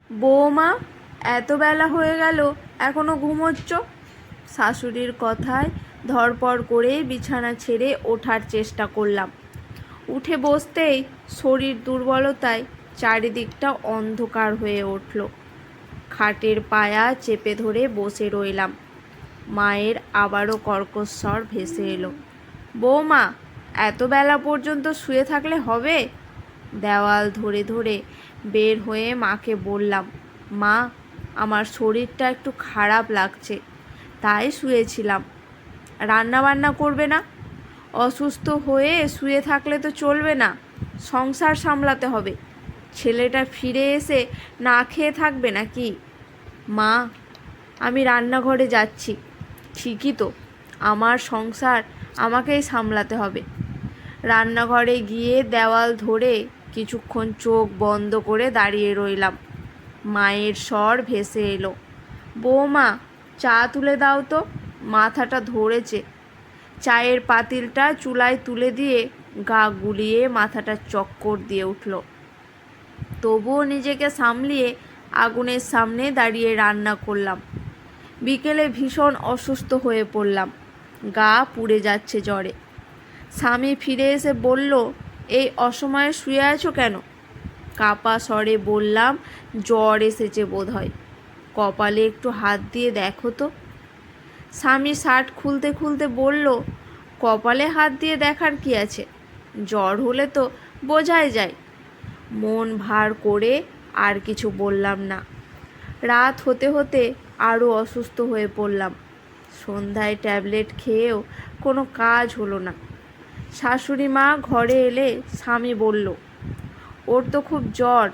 বৌমা, এত বেলা হয়ে গেল এখনো ঘুমোচ্ছ? শাশুড়ির কথায় ধড়পড় করে বিছানা ছেড়ে ওঠার চেষ্টা করলাম। উঠে বসতেই শরীর দুর্বলতায় চারিদিকটা অন্ধকার হয়ে উঠল। খাটের পায়া চেপে ধরে বসে রইলাম। মায়ের আবারও কর্কশ ভেসে এলো, বৌমা, এত বেলা পর্যন্ত শুয়ে থাকলে হবে? দেওয়াল ধরে ধরে বের হয়ে মাকে বললাম, মা, আমার শরীরটা একটু খারাপ লাগছে, তাই শুয়েছিলাম। রান্না বান্না করবে না? অসুস্থ হয়ে শুয়ে থাকলে তো চলবে না, সংসার সামলাতে হবে। ছেলেটা ফিরে এসে না খেয়ে থাকবে নাকি? মা, আমি রান্নাঘরে যাচ্ছি। ঠিকই তো, আমার সংসার আমাকেই সামলাতে হবে। রান্নাঘরে গিয়ে দেওয়াল ধরে কিছুক্ষণ চোখ বন্ধ করে দাঁড়িয়ে রইলাম। মায়ের স্বর ভেসে এলো, বৌমা, চা তুলে দাও তো, মাথাটা ধরেছে। চায়ের পাতিলটা চুলায় তুলে দিয়ে গা গুলিয়ে মাথাটা চক্কর দিয়ে উঠল। তবুও নিজেকে সামলিয়ে আগুনের সামনে দাঁড়িয়ে রান্না করলাম। বিকেলে ভীষণ অসুস্থ হয়ে পড়লাম, গা পুড়ে যাচ্ছে জ্বরে। স্বামী ফিরে এসে বলল, এই অসময়ে শুয়ে আছো কেন? কাপা স্বরে বললাম, জ্বর এসেছে বোধহয়। কপালে একটু হাত দিয়ে দেখো তো। স্বামী শার্ট খুলতে খুলতে বলল, কপালে হাত দিয়ে দেখার কি আছে? জ্বর হলে তো বোঝাই যায়। মন ভার করে আর কিছু বললাম না। রাত হতে হতে আরও অসুস্থ হয়ে পড়লাম। সন্ধ্যায় ট্যাবলেট খেয়েও কোনো কাজ হলো না। শাশুড়ি মা ঘরে এলে স্বামী বলল, ওর তো খুব জ্বর।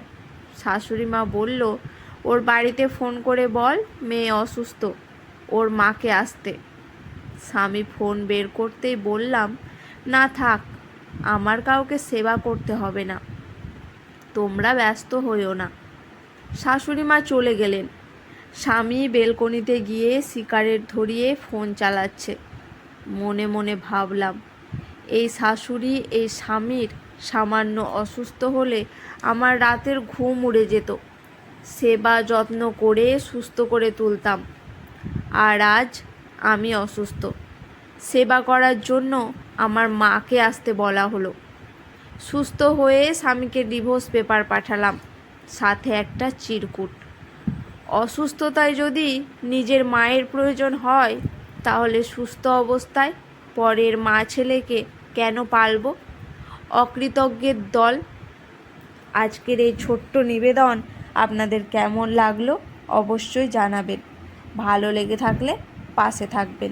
শাশুড়ি মা বলল, ওর বাড়িতে ফোন করে বল মেয়ে অসুস্থ, ওর মাকে আসতে। স্বামী ফোন বের করতেই বললাম, না থাক, আমার কাউকে সেবা করতে হবে না, তোমরা ব্যস্ত হইও না। শাশুড়ি মা চলে গেলেন। স্বামী বেলকনিতে গিয়ে সিগারেট ধরিয়ে ফোন চালাচ্ছে। মনে মনে ভাবলাম, এই শাশুড়ি এই স্বামীর সামান্য অসুস্থ হলে আমার রাতের ঘুম উড়ে যেত। সেবা যত্ন করে সুস্থ করে তুলতাম। আর আজ আমি অসুস্থ, সেবা করার জন্য আমার মাকে আসতে বলা হলো। সুস্থ হয়ে স্বামীকে ডিভোর্স পেপার পাঠালাম, সাথে একটা চিরকুট। অসুস্থতায় যদি নিজের মায়ের প্রয়োজন হয়, তাহলে সুস্থ অবস্থায় পরের মা ছেলেকে কেন পালব? অকৃতজ্ঞের দল। আজকের এই ছোট্ট নিবেদন আপনাদের কেমন লাগলো অবশ্যই জানাবেন। ভালো লেগে থাকলে পাশে থাকবেন।